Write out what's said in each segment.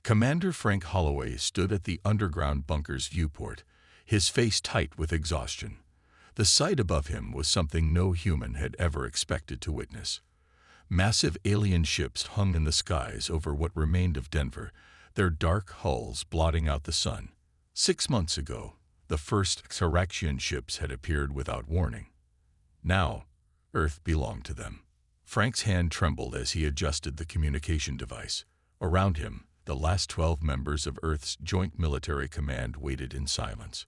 Commander Frank Holloway stood at the underground bunker's viewport, his face tight with exhaustion. The sight above him was something no human had ever expected to witness. Massive alien ships hung in the skies over what remained of Denver, their dark hulls blotting out the sun. 6 months ago, the first Xeraxian ships had appeared without warning. Now, Earth belonged to them. Frank's hand trembled as he adjusted the communication device. Around him, the last 12 members of Earth's Joint Military Command waited in silence.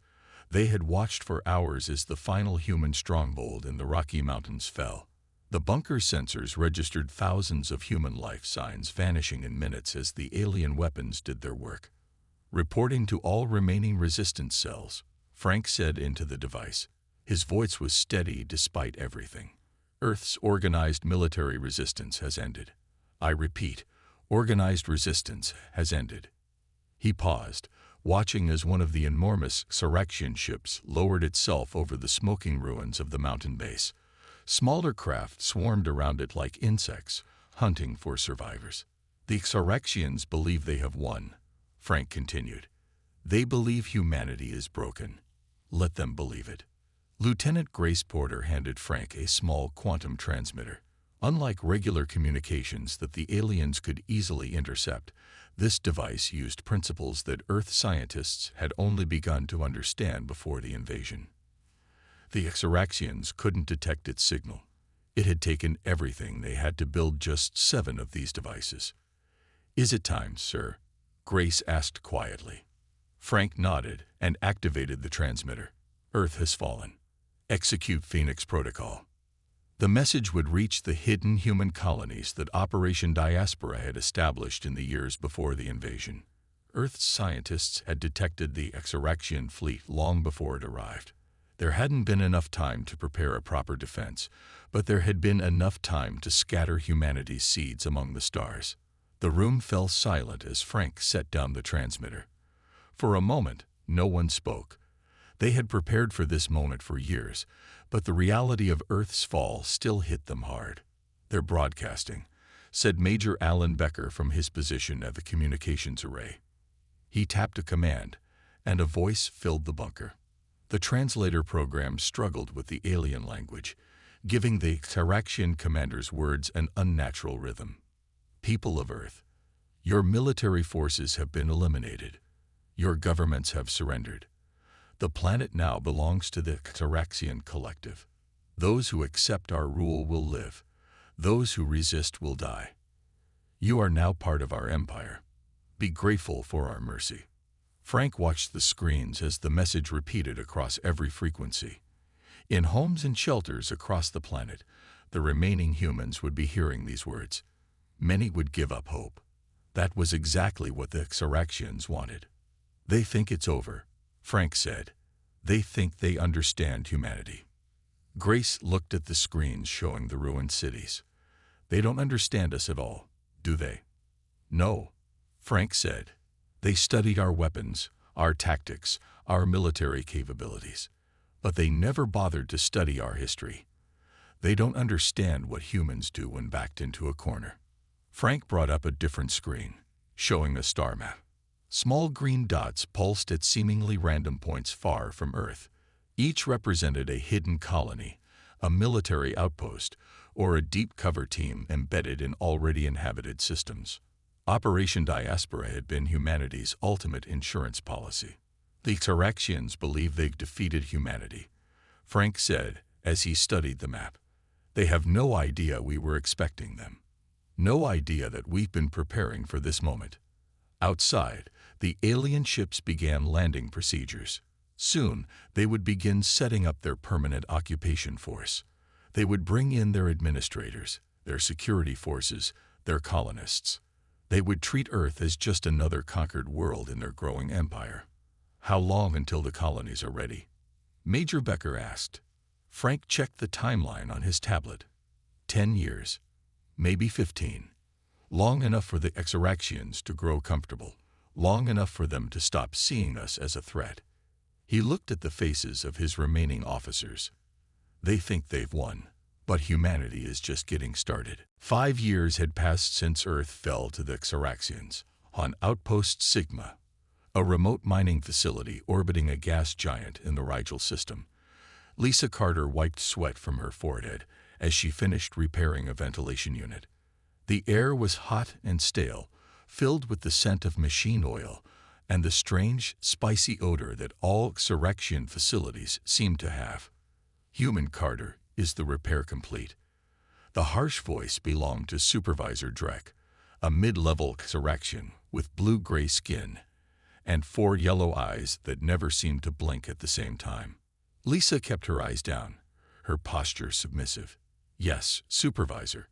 They had watched for hours as the final human stronghold in the Rocky Mountains fell. The bunker sensors registered thousands of human life signs vanishing in minutes as the alien weapons did their work. Reporting to all remaining resistance cells, Frank said into the device. His voice was steady despite everything. Earth's organized military resistance has ended. I repeat, organized resistance has ended. He paused, watching as one of the enormous Xeraxian ships lowered itself over the smoking ruins of the mountain base. Smaller craft swarmed around it like insects, hunting for survivors. The Xeraxians believe they have won, Frank continued. They believe humanity is broken. Let them believe it. Lieutenant Grace Porter handed Frank a small quantum transmitter. Unlike regular communications that the aliens could easily intercept, this device used principles that Earth scientists had only begun to understand before the invasion. The Xeraxians couldn't detect its signal. It had taken everything they had to build just 7 of these devices. Is it time, sir? Grace asked quietly. Frank nodded and activated the transmitter. Earth has fallen. Execute Phoenix Protocol. The message would reach the hidden human colonies that Operation Diaspora had established in the years before the invasion. Earth's scientists had detected the Xeraxian fleet long before it arrived. There hadn't been enough time to prepare a proper defense, but there had been enough time to scatter humanity's seeds among the stars. The room fell silent as Frank set down the transmitter. For a moment, no one spoke. They had prepared for this moment for years, but the reality of Earth's fall still hit them hard. "They're broadcasting," said Major Alan Becker from his position at the communications array. He tapped a command, and a voice filled the bunker. The translator program struggled with the alien language, giving the Xeraxian commander's words an unnatural rhythm. "People of Earth, your military forces have been eliminated. Your governments have surrendered. The planet now belongs to the Xeraxian collective. Those who accept our rule will live. Those who resist will die. You are now part of our empire. Be grateful for our mercy." Frank watched the screens as the message repeated across every frequency. In homes and shelters across the planet, the remaining humans would be hearing these words. Many would give up hope. That was exactly what the Xeraxians wanted. "They think it's over," Frank said. "They think they understand humanity." Grace looked at the screens showing the ruined cities. "They don't understand us at all, do they?" "No," Frank said. "They studied our weapons, our tactics, our military capabilities. But they never bothered to study our history. They don't understand what humans do when backed into a corner." Frank brought up a different screen, showing a star map. Small green dots pulsed at seemingly random points far from Earth. Each represented a hidden colony, a military outpost, or a deep cover team embedded in already inhabited systems. Operation Diaspora had been humanity's ultimate insurance policy. The Xeraxians believe they've defeated humanity, Frank said as he studied the map. They have no idea we were expecting them. No idea that we've been preparing for this moment. Outside, the alien ships began landing procedures. Soon, they would begin setting up their permanent occupation force. They would bring in their administrators, their security forces, their colonists. They would treat Earth as just another conquered world in their growing empire. "How long until the colonies are ready?" Major Becker asked. Frank checked the timeline on his tablet. 10 years. Maybe 15. Long enough for the Xeraxians to grow comfortable. Long enough for them to stop seeing us as a threat. He looked at the faces of his remaining officers. They think they've won, but humanity is just getting started. 5 years had passed since Earth fell to the Xeraxians. On Outpost Sigma, a remote mining facility orbiting a gas giant in the Rigel system, Lisa Carter wiped sweat from her forehead as she finished repairing a ventilation unit. The air was hot and stale, filled with the scent of machine oil and the strange, spicy odor that all Xerexian facilities seem to have. Human Carter, is the repair complete? The harsh voice belonged to Supervisor Drek, a mid-level Xerexian with blue-gray skin and 4 yellow eyes that never seemed to blink at the same time. Lisa kept her eyes down, her posture submissive. Yes, Supervisor.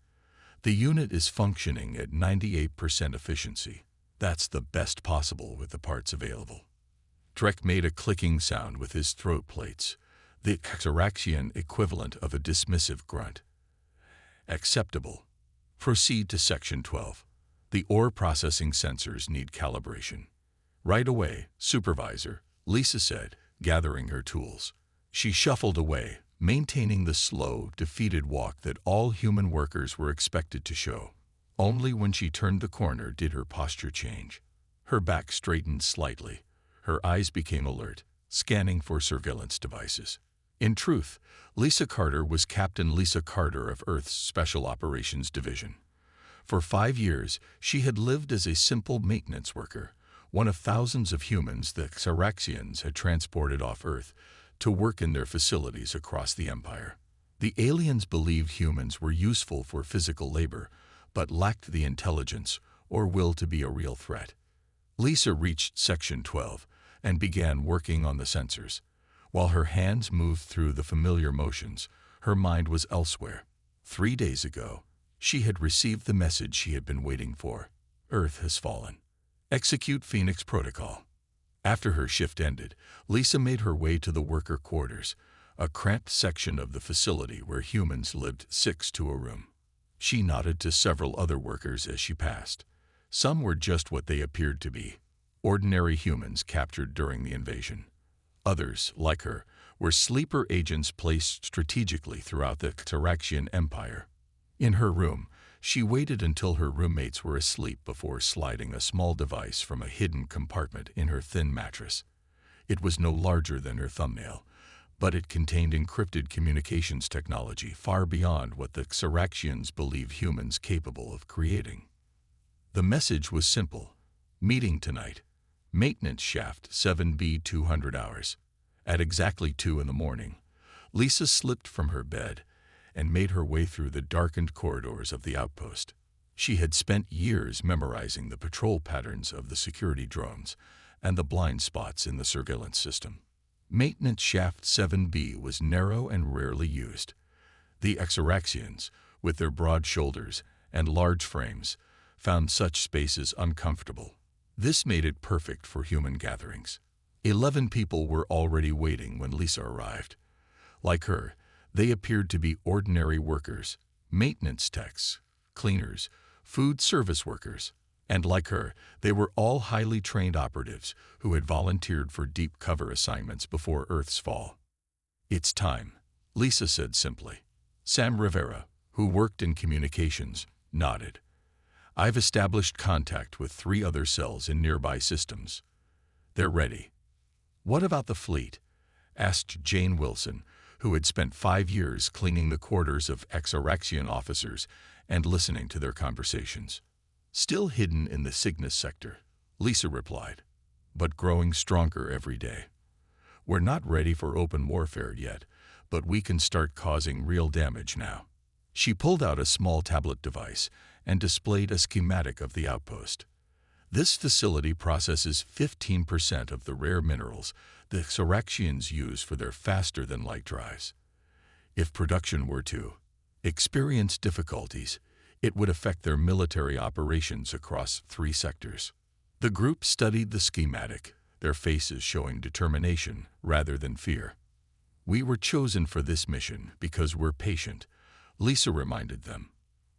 The unit is functioning at 98% efficiency. That's the best possible with the parts available. Drek made a clicking sound with his throat plates, the Xerexian equivalent of a dismissive grunt. Acceptable. Proceed to Section 12. The ore processing sensors need calibration. Right away, Supervisor, Lisa said, gathering her tools. She shuffled away, maintaining the slow, defeated walk that all human workers were expected to show. Only when she turned the corner did her posture change. Her back straightened slightly. Her eyes became alert, scanning for surveillance devices. In truth, Lisa Carter was Captain Lisa Carter of Earth's Special Operations Division. For 5 years, she had lived as a simple maintenance worker, one of thousands of humans the Xerexians had transported off Earth to work in their facilities across the Empire. The aliens believed humans were useful for physical labor, but lacked the intelligence or will to be a real threat. Lisa reached Section 12 and began working on the sensors. While her hands moved through the familiar motions, her mind was elsewhere. 3 days ago, she had received the message she had been waiting for. Earth has fallen. Execute Phoenix Protocol. After her shift ended, Lisa made her way to the worker quarters, a cramped section of the facility where humans lived 6 to a room. She nodded to several other workers as she passed. Some were just what they appeared to be, ordinary humans captured during the invasion. Others, like her, were sleeper agents placed strategically throughout the Xerexian Empire. In her room, she waited until her roommates were asleep before sliding a small device from a hidden compartment in her thin mattress. It was no larger than her thumbnail, but it contained encrypted communications technology far beyond what the Xerexians believe humans capable of creating. The message was simple. Meeting tonight. Maintenance shaft 7B 200 hours. At exactly 2 in the morning, Lisa slipped from her bed and made her way through the darkened corridors of the outpost. She had spent years memorizing the patrol patterns of the security drones and the blind spots in the surveillance system. Maintenance shaft 7B was narrow and rarely used. The Xerexians, with their broad shoulders and large frames, found such spaces uncomfortable. This made it perfect for human gatherings. 11 people were already waiting when Lisa arrived. Like her, they appeared to be ordinary workers, maintenance techs, cleaners, food service workers, and like her, they were all highly trained operatives who had volunteered for deep cover assignments before Earth's fall. It's time, Lisa said simply. Sam Rivera, who worked in communications, nodded. I've established contact with 3 other cells in nearby systems. They're ready. What about the fleet? Asked Jane Wilson, who had spent 5 years cleaning the quarters of Xerexian officers and listening to their conversations. Still hidden in the Cygnus sector, Lisa replied, but growing stronger every day. We're not ready for open warfare yet, but we can start causing real damage now. She pulled out a small tablet device and displayed a schematic of the outpost. This facility processes 15% of the rare minerals the Xerexians use for their faster-than-light drives. If production were to experience difficulties, it would affect their military operations across 3 sectors. The group studied the schematic, their faces showing determination rather than fear. We were chosen for this mission because we're patient, Lisa reminded them.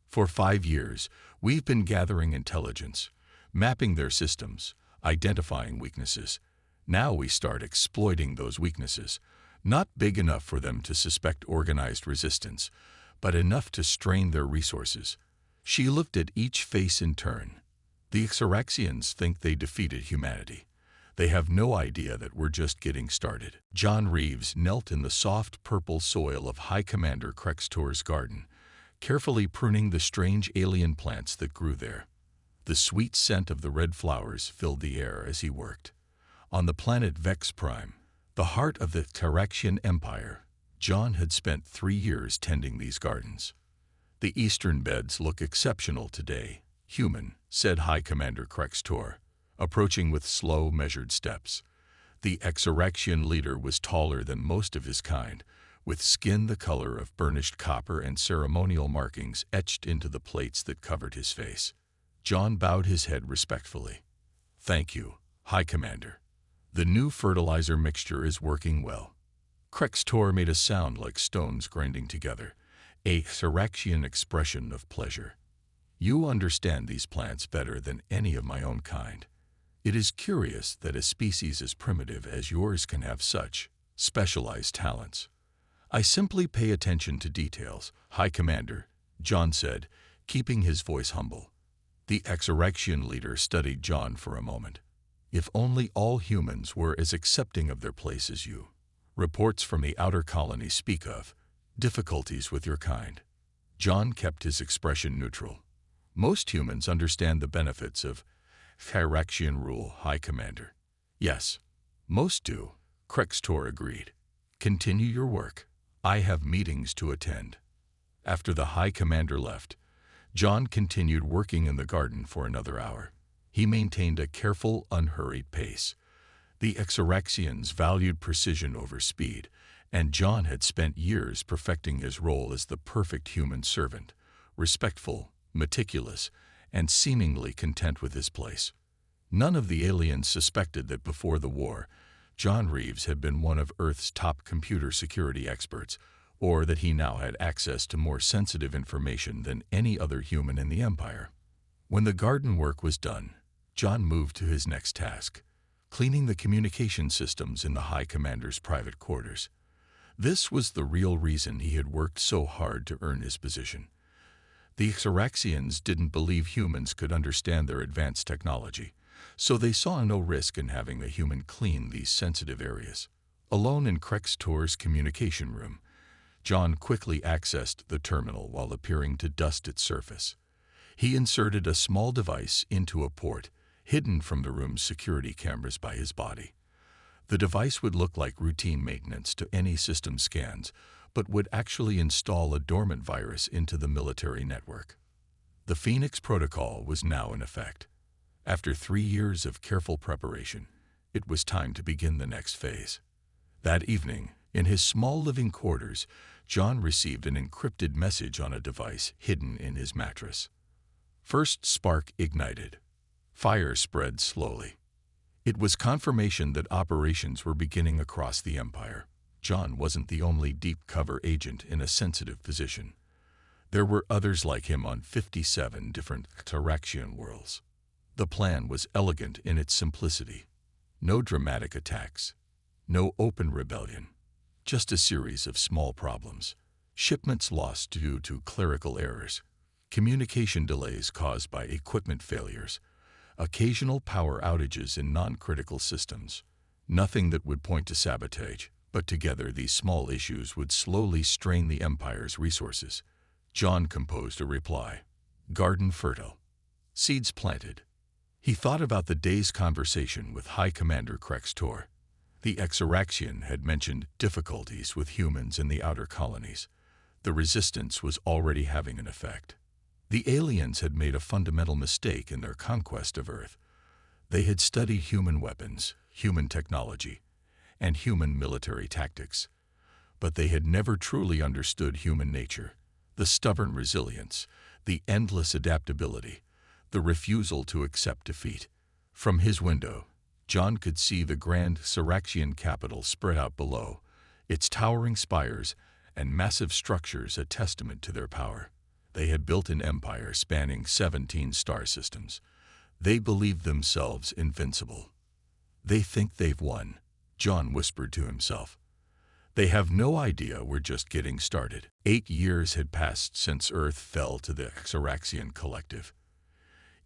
For 5 years, we've been gathering intelligence, mapping their systems, identifying weaknesses. Now we start exploiting those weaknesses, not big enough for them to suspect organized resistance, but enough to strain their resources. She looked at each face in turn. The Xeraxians think they defeated humanity. They have no idea that we're just getting started. John Reeves knelt in the soft purple soil of High Commander Krextor's garden, carefully pruning the strange alien plants that grew there. The sweet scent of the red flowers filled the air as he worked. On the planet Vex Prime, the heart of the Xeraxian Empire, John had spent 3 years tending these gardens. The eastern beds look exceptional today, human, said High Commander Krextor, approaching with slow, measured steps. The Xeraxian leader was taller than most of his kind, with skin the color of burnished copper and ceremonial markings etched into the plates that covered his face. John bowed his head respectfully. Thank you, High Commander. The new fertilizer mixture is working well. Krextor made a sound like stones grinding together, a Xeraxian expression of pleasure. You understand these plants better than any of my own kind. It is curious that a species as primitive as yours can have such specialized talents. I simply pay attention to details, High Commander, John said, keeping his voice humble. The Xeraxian leader studied John for a moment. If only all humans were as accepting of their place as you. Reports from the outer colony speak of difficulties with your kind. John kept his expression neutral. Most humans understand the benefits of Xeraxian rule, High Commander. Yes, most do, Krextor agreed. Continue your work. I have meetings to attend. After the High Commander left, John continued working in the garden for another hour. He maintained a careful, unhurried pace. The Xeraxians valued precision over speed, and John had spent years perfecting his role as the perfect human servant, respectful, meticulous, and seemingly content with his place. None of the aliens suspected that before the war, John Reeves had been one of Earth's top computer security experts, or that he now had access to more sensitive information than any other human in the Empire. When the garden work was done, John moved to his next task, cleaning the communication systems in the High Commander's private quarters. This was the real reason he had worked so hard to earn his position. The Xeraxians didn't believe humans could understand their advanced technology, so they saw no risk in having a human clean these sensitive areas. Alone in Krextor's communication room, John quickly accessed the terminal while appearing to dust its surface. He inserted a small device into a port, hidden from the room's security cameras by his body. The device would look like routine maintenance to any system scans, but would actually install a dormant virus into the military network. The Phoenix Protocol was now in effect. After 3 years of careful preparation, it was time to begin the next phase. That evening, in his small living quarters, John received an encrypted message on a device hidden in his mattress. First spark ignited. Fire spread slowly. It was confirmation that operations were beginning across the Empire. John wasn't the only deep-cover agent in a sensitive position. There were others like him on 57 different Xeraxian worlds. The plan was elegant in its simplicity. No dramatic attacks. No open rebellion. Just a series of small problems. Shipments lost due to clerical errors. Communication delays caused by equipment failures. Occasional power outages in non-critical systems. Nothing that would point to sabotage, but together these small issues would slowly strain the Empire's resources. John composed a reply. Garden fertile. Seeds planted. He thought about the day's conversation with High Commander Krextor. The Xeraxian had mentioned difficulties with humans in the outer colonies. The resistance was already having an effect. The aliens had made a fundamental mistake in their conquest of Earth. They had studied human weapons, human technology, and human military tactics. But they had never truly understood human nature, the stubborn resilience, the endless adaptability, the refusal to accept defeat. From his window, John could see the grand Xeraxian capital spread out below, its towering spires and massive structures a testament to their power. They had built an empire spanning 17 star systems. They believed themselves invincible. They think they've won, John whispered to himself. They have no idea we're just getting started. 8 years had passed since Earth fell to the Xeraxian collective.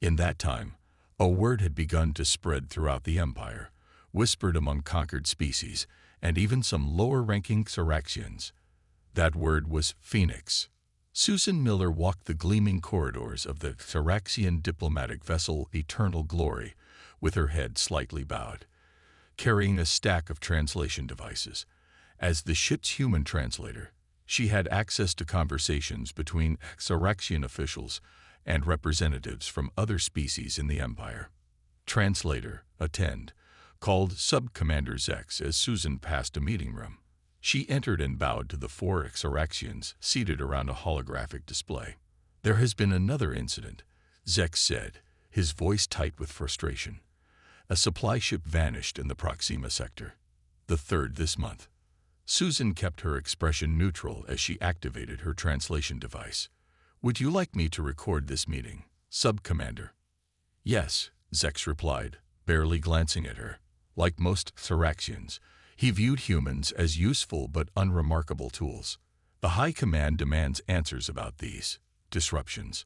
In that time, A word had begun to spread throughout the Empire, whispered among conquered species, and even some lower-ranking Xeraxians. That word was Phoenix. Susan Miller walked the gleaming corridors of the Xeraxian diplomatic vessel Eternal Glory, with her head slightly bowed, carrying a stack of translation devices. As the ship's human translator, she had access to conversations between Xeraxian officials and representatives from other species in the Empire. Translator, attend, called Sub-Commander Zex as Susan passed a meeting room. She entered and bowed to the 4 Xeraxians seated around a holographic display. "There has been another incident," Zex said, his voice tight with frustration. "A supply ship vanished in the Proxima sector. The 3rd this month." Susan kept her expression neutral as she activated her translation device. "Would you like me to record this meeting, Sub-Commander?" "Yes," Zex replied, barely glancing at her. Like most Xeraxians, he viewed humans as useful but unremarkable tools. The High Command demands answers about these disruptions.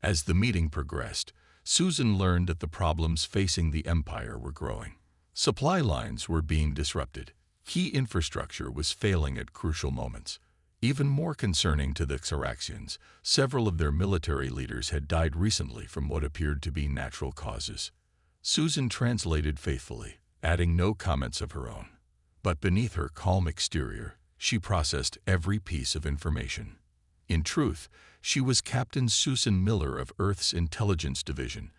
As the meeting progressed, Susan learned that the problems facing the Empire were growing. Supply lines were being disrupted. Key infrastructure was failing at crucial moments. Even more concerning to the Xeraxians, several of their military leaders had died recently from what appeared to be natural causes. Susan translated faithfully, adding no comments of her own. But beneath her calm exterior, she processed every piece of information. In truth, she was Captain Susan Miller of Earth's Intelligence Division,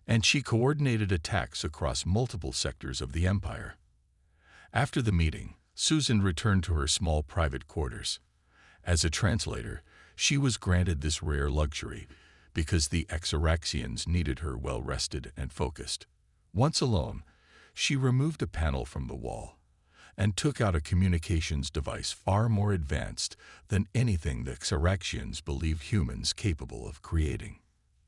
and she coordinated attacks across multiple sectors of the Empire. After the meeting, Susan returned to her small private quarters. As a translator, she was granted this rare luxury because the Xeraxians needed her well-rested and focused. Once alone, she removed a panel from the wall and took out a communications device far more advanced than anything the Xeraxians believed humans capable of creating.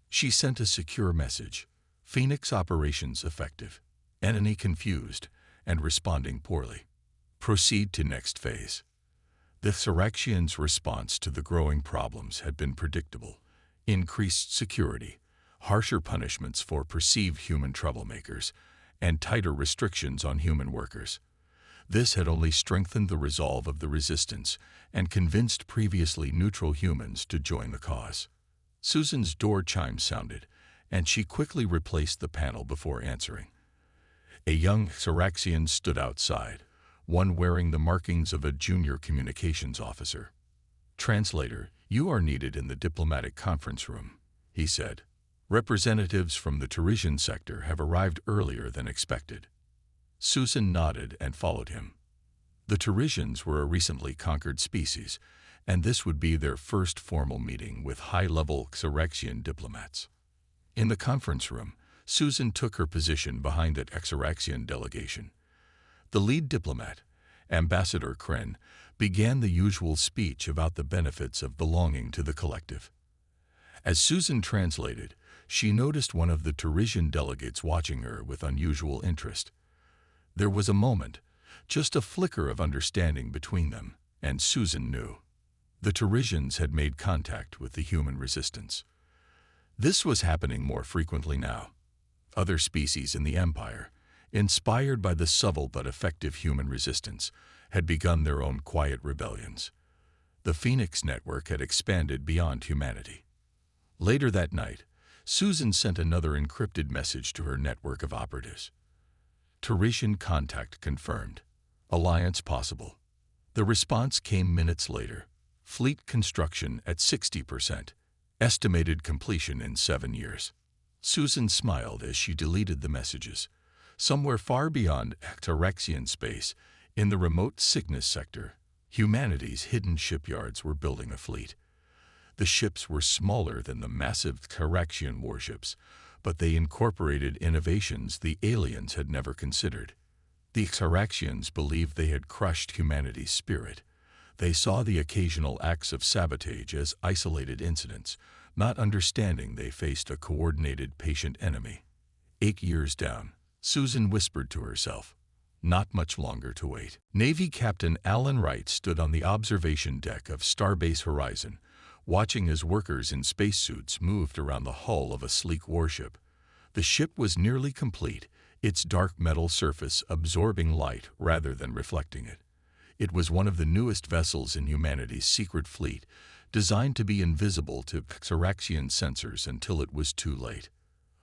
She sent a secure message: "Phoenix operations effective. Enemy confused and responding poorly. Proceed to next phase." The Xeraxians' response to the growing problems had been predictable: increased security, harsher punishments for perceived human troublemakers, and tighter restrictions on human workers. This had only strengthened the resolve of the resistance and convinced previously neutral humans to join the cause. Susan's door chime sounded, and she quickly replaced the panel before answering. A young Xeraxian stood outside, one wearing the markings of a junior communications officer. "Translator, you are needed in the diplomatic conference room," he said. "Representatives from the Teresian sector have arrived earlier than expected." Susan nodded and followed him. The Teresians were a recently conquered species, and this would be their first formal meeting with high-level Xeraxian diplomats. In the conference room, Susan took her position behind the Xeraxian delegation. The lead diplomat, Ambassador Kren, began the usual speech about the benefits of belonging to the collective. As Susan translated, she noticed one of the Teresian delegates watching her with unusual interest. There was a moment, just a flicker of understanding between them, and Susan knew. The Teresians had made contact with the human resistance. This was happening more frequently now. Other species in the Empire, inspired by the subtle but effective human resistance, had begun their own quiet rebellions. The Phoenix network had expanded beyond humanity. Later that night, Susan sent another encrypted message to her network of operatives. "Teresian contact confirmed. Alliance possible." The response came minutes later. "Fleet construction at 60%. Estimated completion in 7 years." Susan smiled as she deleted the messages. Somewhere far beyond Xeraxian space, in the remote Cygnus sector, humanity's hidden shipyards were building a fleet. The ships were smaller than the massive Xeraxian warships, but they incorporated innovations the aliens had never considered. The Xeraxians believed they had crushed humanity's spirit. They saw the occasional acts of sabotage as isolated incidents, not understanding they faced a coordinated, patient enemy. 8 years down, Susan whispered to herself, not much longer to wait. Navy Captain Alan Wright stood on the observation deck of Starbase Horizon, watching as workers in spacesuits moved around the hull of a sleek warship. The ship was nearly complete, its dark metal surface absorbing light rather than reflecting it. It was one of the newest vessels in humanity's secret fleet, designed to be invisible to Xeraxian sensors until it was too late.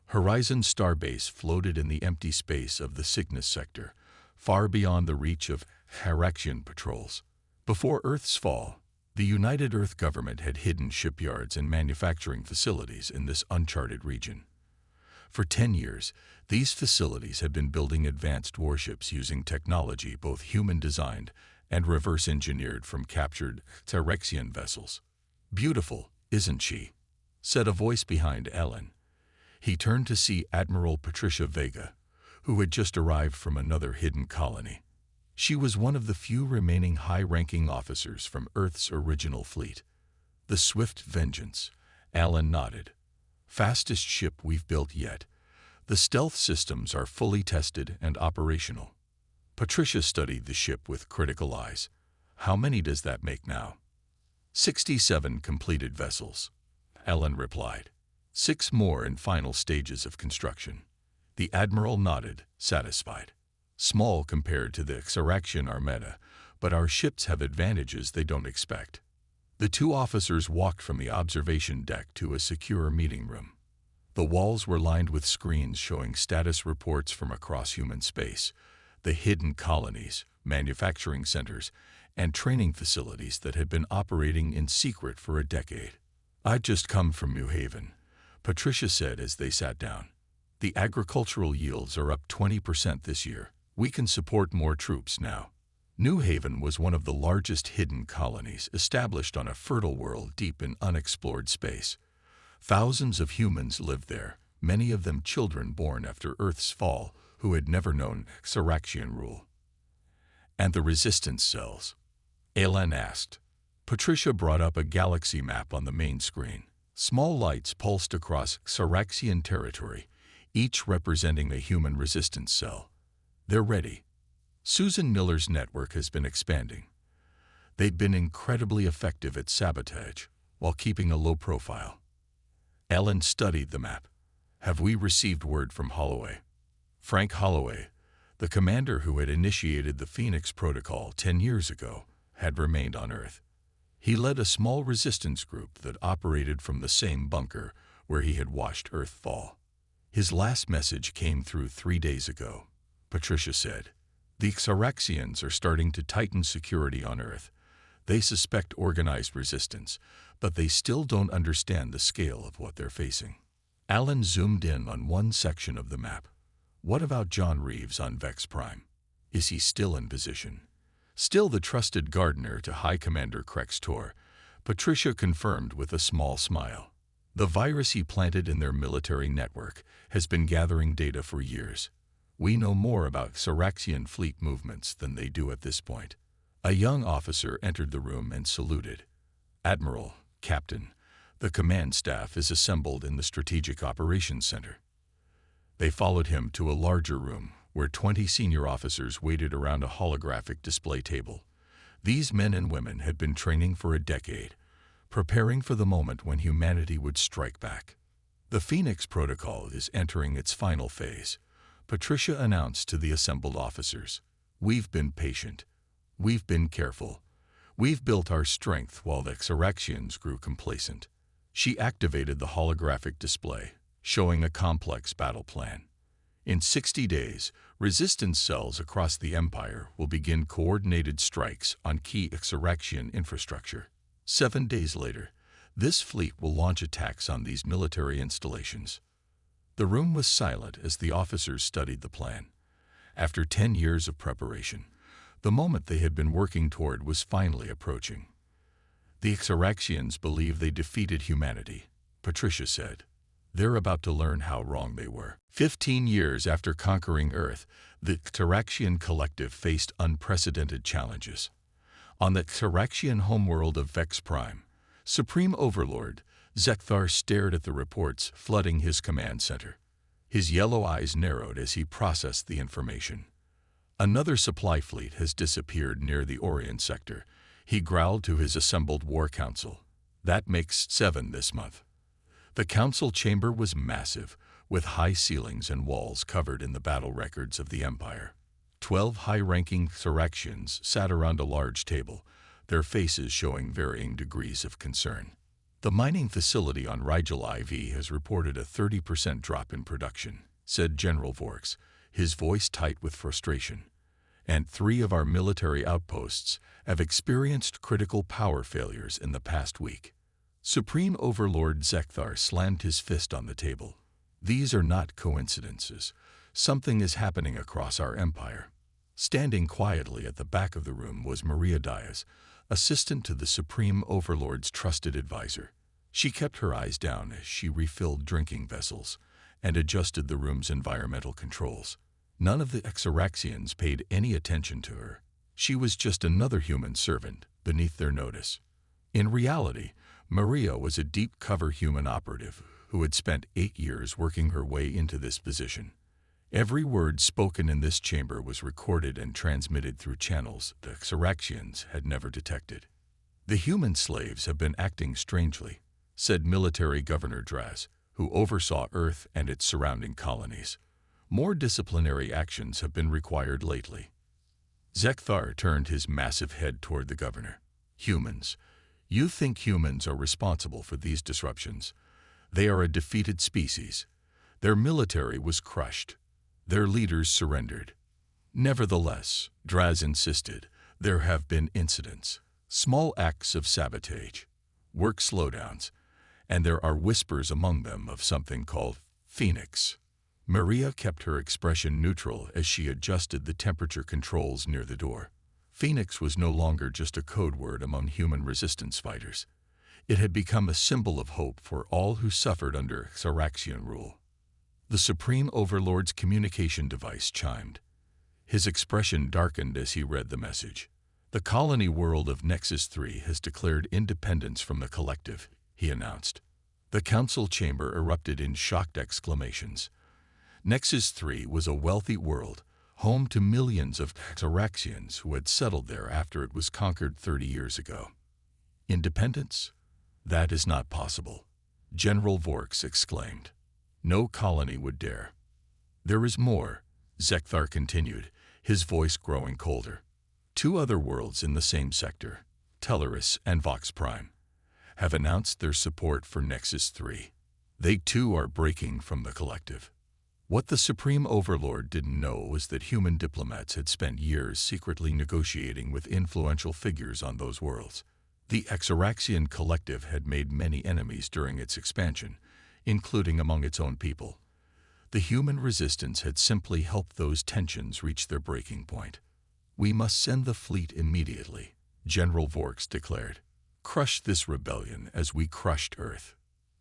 Horizon Starbase floated in the empty space of the Cygnus sector, far beyond the reach of Xeraxian patrols. Before Earth's fall, the United Earth government had hidden shipyards and manufacturing facilities in this uncharted region. For 10 years, these facilities had been building advanced warships using technology both human-designed and reverse-engineered from captured Xeraxian vessels. "Beautiful, isn't she?" said a voice behind Ellen. He turned to see Admiral Patricia Vega, who had just arrived from another hidden colony. She was one of the few remaining high-ranking officers from Earth's original fleet. "The Swift Vengeance," Alan nodded. "Fastest ship we've built yet. The stealth systems are fully tested and operational." Patricia studied the ship with critical eyes. "How many does that make now?" 67 completed vessels," Ellen replied. 6 more in final stages of construction." The Admiral nodded, satisfied. "Small compared to the Xeraxian Armada, but our ships have advantages they don't expect." The two officers walked from the observation deck to a secure meeting room. The walls were lined with screens showing status reports from across human space, the hidden colonies, manufacturing centers, and training facilities that had been operating in secret for a decade. "I'd just come from New Haven," Patricia said as they sat down. "The agricultural yields are up 20% this year. We can support more troops now." New Haven was one of the largest hidden colonies established on a fertile world deep in unexplored space. Thousands of humans lived there, many of them children born after Earth's fall who had never known Xeraxian rule. "And the resistance cells?" Alan asked. Patricia brought up a galaxy map on the main screen. Small lights pulsed across Xeraxian territory, each representing a human resistance cell. "They're ready." Susan Miller's network has been expanding. They'd been incredibly effective at sabotage while keeping a low profile. Ellen studied the map. "Have we received word from Holloway?" Frank Holloway, the commander who had initiated the Phoenix Protocol 10 years ago, had remained on Earth. He led a small resistance group that operated from the same bunker where he had watched Earth fall. "His last message came through 3 days ago," Patricia said. "The Xeraxians are starting to tighten security on Earth. They suspect organized resistance, but they still don't understand the scale of what they're facing." Alan zoomed in on one section of the map. "What about John Reeves on Vex Prime? Is he still in position?" Still the trusted gardener to High Commander Krex Tor, Patricia confirmed with a small smile. "The virus he planted in their military network has been gathering data for years. We know more about Xeraxian fleet movements than they do at this point." A young officer entered the room and saluted. "Admiral, Captain, the command staff is assembled in the Strategic Operations Center." They followed him to a larger room where 20 senior officers waited around a holographic display table. These men and women had been training for a decade, preparing for the moment when humanity would strike back. "The Phoenix Protocol is entering its final phase," Patricia announced to the assembled officers. "We've been patient. We've been careful. We've built our strength while the Xeraxians grew complacent." She activated the holographic display, showing a complex battle plan. "In 60 days, resistance cells across the Empire will begin coordinated strikes on key Xeraxian infrastructure. 7 days later, this fleet will launch attacks on these military installations." The room was silent as the officers studied the plan. After 10 years of preparation, the moment they had been working toward was finally approaching. "The Xeraxians believe they defeated humanity," Patricia said. "They're about to learn how wrong they were." 15 years after conquering Earth, the Xeraxian collective faced unprecedented challenges. On the Xeraxian homeworld of Vex Prime, Supreme Overlord Zekthar stared at the reports flooding his command center. His yellow eyes narrowed as he processed the information. "Another supply fleet has disappeared near the Orion sector," he growled to his assembled war council. "That makes 7 this month." The council chamber was massive, with high ceilings and walls covered in the battle records of the Empire. 12 high-ranking Xeraxians sat around a large table, their faces showing varying degrees of concern. The mining facility on Rigel IV has reported a 30% drop in production, said General Vorks, his voice tight with frustration. And 3 of our military outposts have experienced critical power failures in the past week. Supreme Overlord Zekthar slammed his fist on the table. These are not coincidences. Something is happening across our empire. Standing quietly at the back of the room was Maria Diaz, assistant to the Supreme Overlord's trusted advisor. She kept her eyes down as she refilled drinking vessels and adjusted the room's environmental controls. None of the Xeraxians paid any attention to her. She was just another human servant beneath their notice. In reality, Maria was a deep-cover human operative who had spent 8 years working her way into this position. Every word spoken in this chamber was recorded and transmitted through channels the Xeraxians had never detected. The human slaves have been acting strangely, said Military Governor Draz, who oversaw Earth and its surrounding colonies. More disciplinary actions have been required lately. Zekthar turned his massive head toward the governor. Humans. You think humans are responsible for these disruptions? They are a defeated species. Their military was crushed. Their leaders surrendered. Nevertheless, Draz insisted, there have been incidents, small acts of sabotage, work slowdowns, and there are whispers among them of something called Phoenix. Maria kept her expression neutral as she adjusted the temperature controls near the door. Phoenix was no longer just a code word among human resistance fighters. It had become a symbol of hope for all who suffered under Xeraxian rule. The Supreme Overlord's communication device chimed. His expression darkened as he read the message. The colony world of Nexus 3 has declared independence from the collective, he announced. The council chamber erupted in shocked exclamations. Nexus 3 was a wealthy world, home to millions of Xeraxians who had settled there after it was conquered 30 years ago. Independence? That is not possible, General Vorks exclaimed. No colony would dare. There is more, Zekthar continued, his voice growing colder. 2 other worlds in the same sector, Teleris and Vox Prime, have announced their support for Nexus 3. They too are breaking from the collective. What the Supreme Overlord didn't know was that human diplomats had spent years secretly negotiating with influential figures on those worlds. The Xeraxian collective had made many enemies during its expansion, including among its own people. The human resistance had simply helped those tensions reach their breaking point. We must send the fleet immediately, General Vorks declared. Crush this rebellion as we crushed Earth.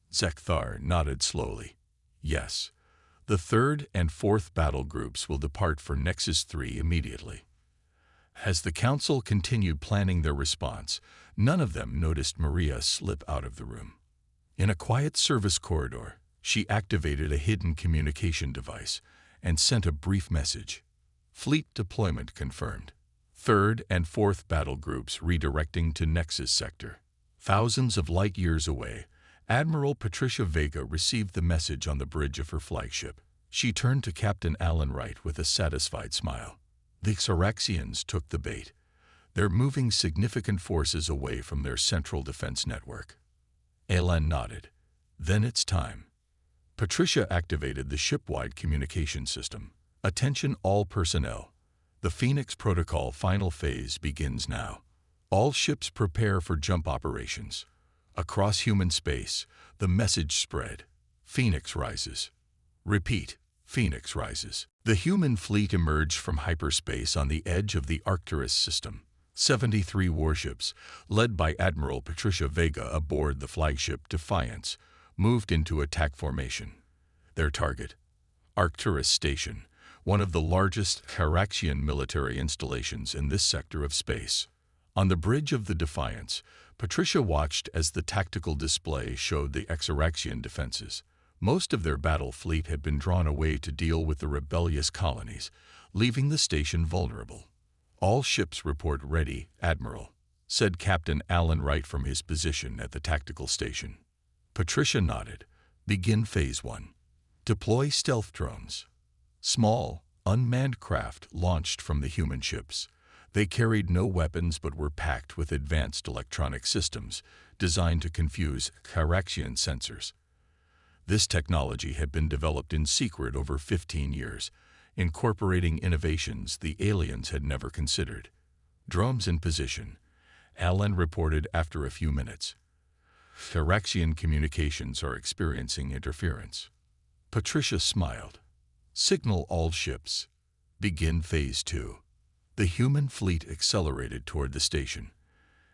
Zekthar nodded slowly. Yes. The 3rd and 4th battle groups will depart for Nexus 3 immediately. As the council continued planning their response, none of them noticed Maria slip out of the room. In a quiet service corridor, she activated a hidden communication device and sent a brief message. Fleet deployment confirmed. 3rd and 4th battle groups redirecting to Nexus sector. Thousands of light years away, Admiral Patricia Vega received the message on the bridge of her flagship. She turned to Captain Alan Wright with a satisfied smile. The Xeraxians took the bait. They're moving significant forces away from their central defense network. Alan nodded. Then it's time. Patricia activated the ship-wide communication system. Attention all personnel. The Phoenix Protocol final phase begins now. All ships prepare for jump operations. Across human space, the message spread. Phoenix rises. Repeat, Phoenix rises. The human fleet emerged from hyperspace on the edge of the Arcturus system. 73 warships, led by Admiral Patricia Vega aboard the flagship Defiance, moved into attack formation. Their target, Arcturus Station, one of the largest Xeraxian military installations in this sector of space. On the bridge of the Defiance, Patricia watched as the tactical display showed the Xeraxian defenses. Most of their battle fleet had been drawn away to deal with the rebellious colonies, leaving the station vulnerable. All ships report ready, Admiral, said Captain Alan Wright from his position at the tactical station. Patricia nodded. Begin Phase 1. Deploy stealth drones. Small, unmanned craft launched from the human ships. They carried no weapons but were packed with advanced electronic systems designed to confuse Charaxian sensors. This technology had been developed in secret over 15 years, incorporating innovations the aliens had never considered. Drones in position, Alan reported after a few minutes. Charaxian communications are experiencing interference. Patricia smiled. Signal all ships. Begin Phase 2. The human fleet accelerated toward the station.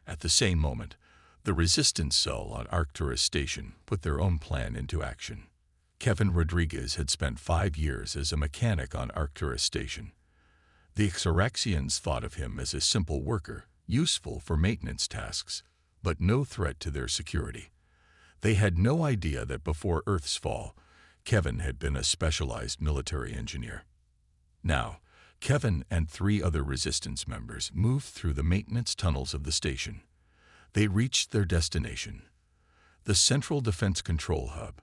At the same moment, the resistance cell on Arcturus Station put their own plan into action. Kevin Rodriguez had spent 5 years as a mechanic on Arcturus Station. The Charaxians thought of him as a simple worker, useful for maintenance tasks, but no threat to their security. They had no idea that before Earth's fall, Kevin had been a specialized military engineer. Now, Kevin and 3 other resistance members moved through the maintenance tunnels of the station. They reached their destination, the Central Defense Control Hub.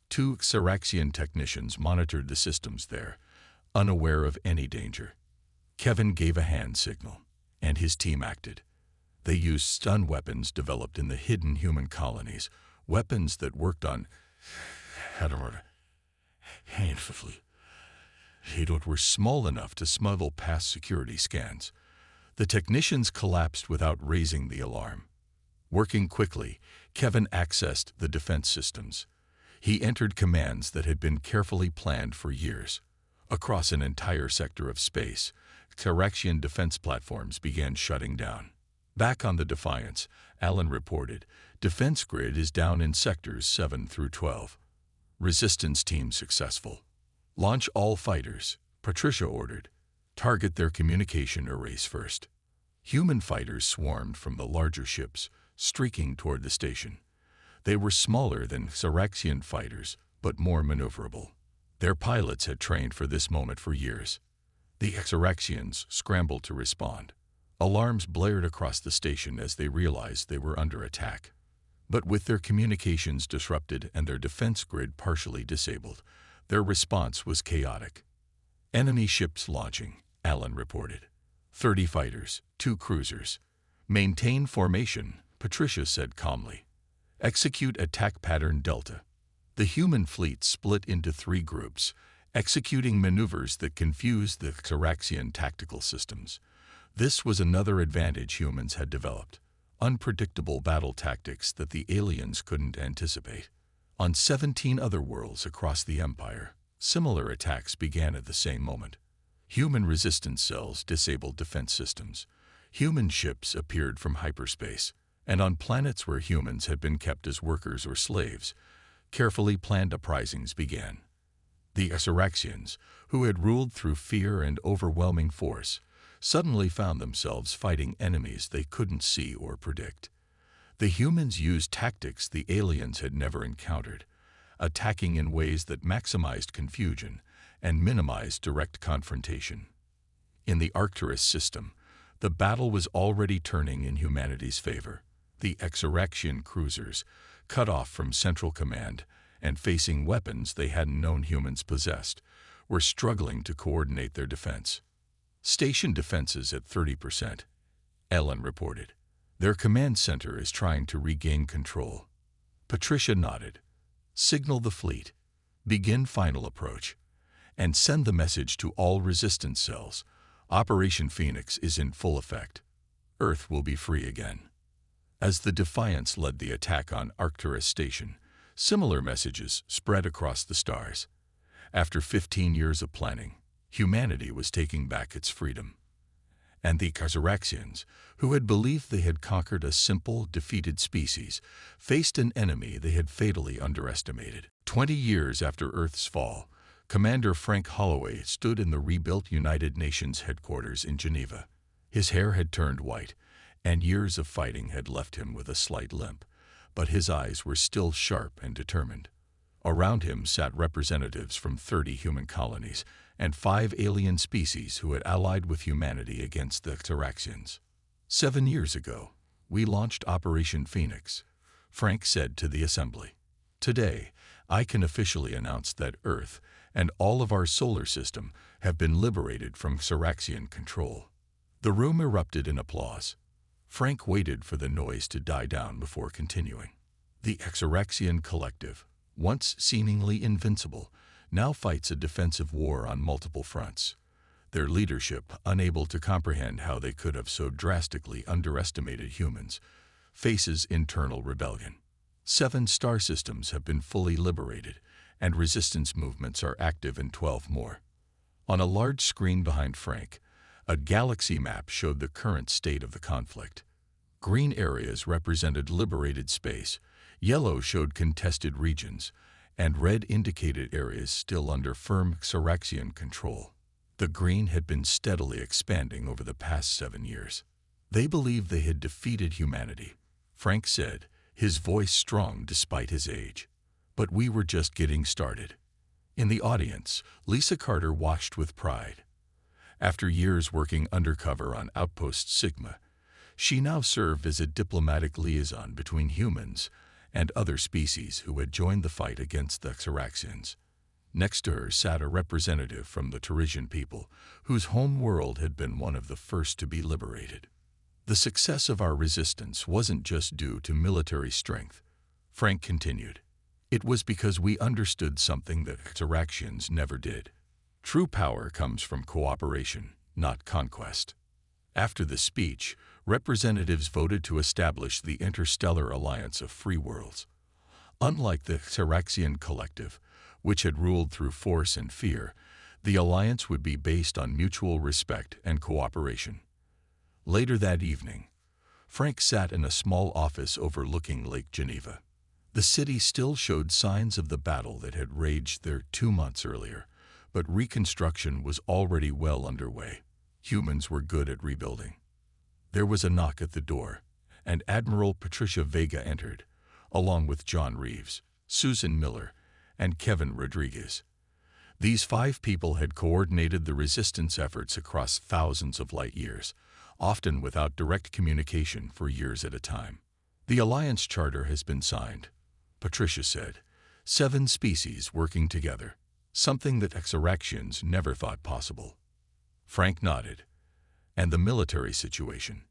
2 Charaxian technicians monitored the systems there, unaware of any danger. Kevin gave a hand signal, and his team acted. They used stun weapons developed in the hidden human colonies, weapons that worked on handfully. They were small enough to smuggle past security scans. The technicians collapsed without raising the alarm. Working quickly, Kevin accessed the defense systems. He entered commands that had been carefully planned for years. Across an entire sector of space, Charaxian defense platforms began shutting down. Back on the Defiance, Alan reported, defense grid is down in sectors 7 through 12. Resistance team successful. Launch all fighters, Patricia ordered. Target their communication arrays first. Human fighters swarmed from the larger ships, streaking toward the station. They were smaller than Charaxian fighters, but more maneuverable. Their pilots had trained for this moment for years. The Charaxians scrambled to respond. Alarms blared across the station as they realized they were under attack. But with their communications disrupted and their defense grid partially disabled, their response was chaotic. Enemy ships launching, Alan reported. 30 fighters, 2 cruisers. Maintain formation, Patricia said calmly. Execute attack pattern Delta. The human fleet split into 3 groups, executing maneuvers that confused the Charaxian tactical systems. This was another advantage humans had developed, unpredictable battle tactics that the aliens couldn't anticipate. On 17 other worlds across the Empire, similar attacks began at the same moment. Human resistance cells disabled defense systems. Human ships appeared from hyperspace, and on planets where humans had been kept as workers or slaves, carefully planned uprisings began. The Charaxians, who had ruled through fear and overwhelming force, suddenly found themselves fighting enemies they couldn't see or predict. The humans used tactics the aliens had never encountered, attacking in ways that maximized confusion and minimized direct confrontation. In the Arcturus system, the battle was already turning in humanity's favor. The Charaxian cruisers, cut off from Central Command and facing weapons they hadn't known humans possessed, were struggling to coordinate their defense. Station defenses at 30%, Ellen reported. Their command center is trying to regain control. Patricia nodded. Signal the fleet. Begin final approach. And send the message to all resistance cells. Operation Phoenix is in full effect. Earth will be free again. As the Defiance led the attack on Arcturus Station, similar messages spread across the stars. After 15 years of planning, humanity was taking back its freedom. And the Charaxians, who had believed they had conquered a simple, defeated species, faced an enemy they had fatally underestimated. 20 years after Earth's fall, Commander Frank Holloway stood in the rebuilt United Nations headquarters in Geneva. His hair had turned white, and years of fighting had left him with a slight limp, but his eyes were still sharp and determined. Around him sat representatives from 30 human colonies and 5 alien species who had allied with humanity against the Charaxians. 7 years ago, we launched Operation Phoenix, Frank said to the assembly. Today, I can officially announce that Earth and all of our solar system have been liberated from Xeraxian control." The room erupted in applause. Frank waited for the noise to die down before continuing. The Xeraxian collective, once seemingly invincible, now fights a defensive war on multiple fronts. Their leadership, unable to comprehend how they could have so drastically underestimated humans, faces internal rebellion. 7 star systems have been fully liberated, and resistance movements are active in 12 more. On a large screen behind Frank, a galaxy map showed the current state of the conflict. Green areas represented liberated space, yellow showed contested regions, and red indicated areas still under firm Xeraxian control. The green had been steadily expanding over the past 7 years. "They believed they had defeated humanity," Frank said, his voice strong despite his age. "But we were just getting started." In the audience, Lisa Carter watched with pride. After years working undercover on Outpost Sigma, she now served as a diplomatic liaison between humans and other species who had joined the fight against the Xeraxians. Next to her sat a representative from the Teresian people, whose home world had been one of the first to be liberated. "The success of our resistance wasn't just due to military strength," Frank continued. "It was because we understood something that Xeraxians never did. True power comes from cooperation, not conquest." After the speech, representatives voted to establish the Interstellar Alliance of Free Worlds. Unlike the Xeraxian collective, which had ruled through force and fear, the alliance would be based on mutual respect and cooperation. Later that evening, Frank sat in a small office overlooking Lake Geneva. The city still showed signs of the battle that had raged there 2 months earlier, but reconstruction was already well underway. Humans were good at rebuilding. There was a knock at the door, and Admiral Patricia Vega entered, along with John Reeves, Susan Miller, and Kevin Rodriguez. These 5 people had coordinated the resistance efforts across thousands of light years, often without direct communication for years at a time. "The Alliance Charter has been signed," Patricia said. 7 species working together, something that Xeraxians never thought possible. Frank nodded. "And the military situation?"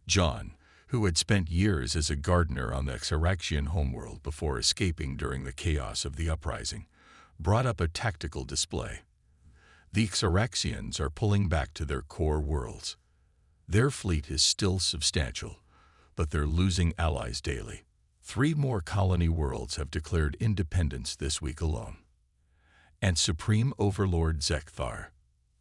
John, who had spent years as a gardener on the Xeraxian homeworld before escaping during the chaos of the uprising, brought up a tactical display. "The Xeraxians are pulling back to their core worlds. Their fleet is still substantial, but they're losing allies daily. 3 more colony worlds have declared independence this week alone." "And Supreme Overlord Zekthar?"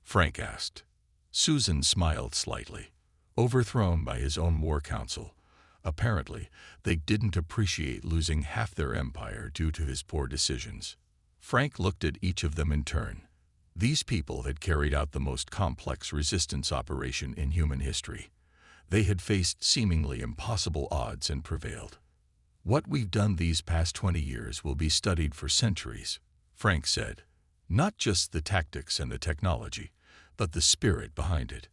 Frank asked. Susan smiled slightly. "Overthrown by his own war council. Apparently, they didn't appreciate losing half their empire due to his poor decisions." Frank looked at each of them in turn. These people had carried out the most complex resistance operation in human history. They had faced seemingly impossible odds and prevailed. "What we've done these past 20 years will be studied for centuries," Frank said. "Not just the tactics and the technology, but the spirit behind it.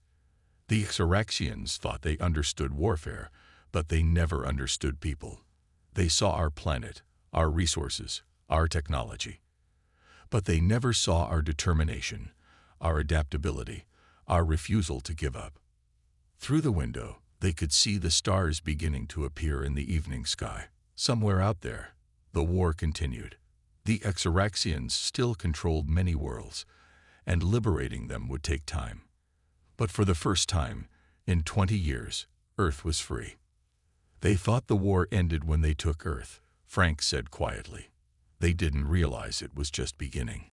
The Xeraxians thought they understood warfare, but they never understood people. They saw our planet, our resources, our technology. But they never saw our determination, our adaptability, our refusal to give up." Through the window, they could see the stars beginning to appear in the evening sky. Somewhere out there, the war continued. The Xeraxians still controlled many worlds, and liberating them would take time. But for the first time, in 20 years, Earth was free. "They thought the war ended when they took Earth," Frank said quietly. "They didn't realize it was just beginning."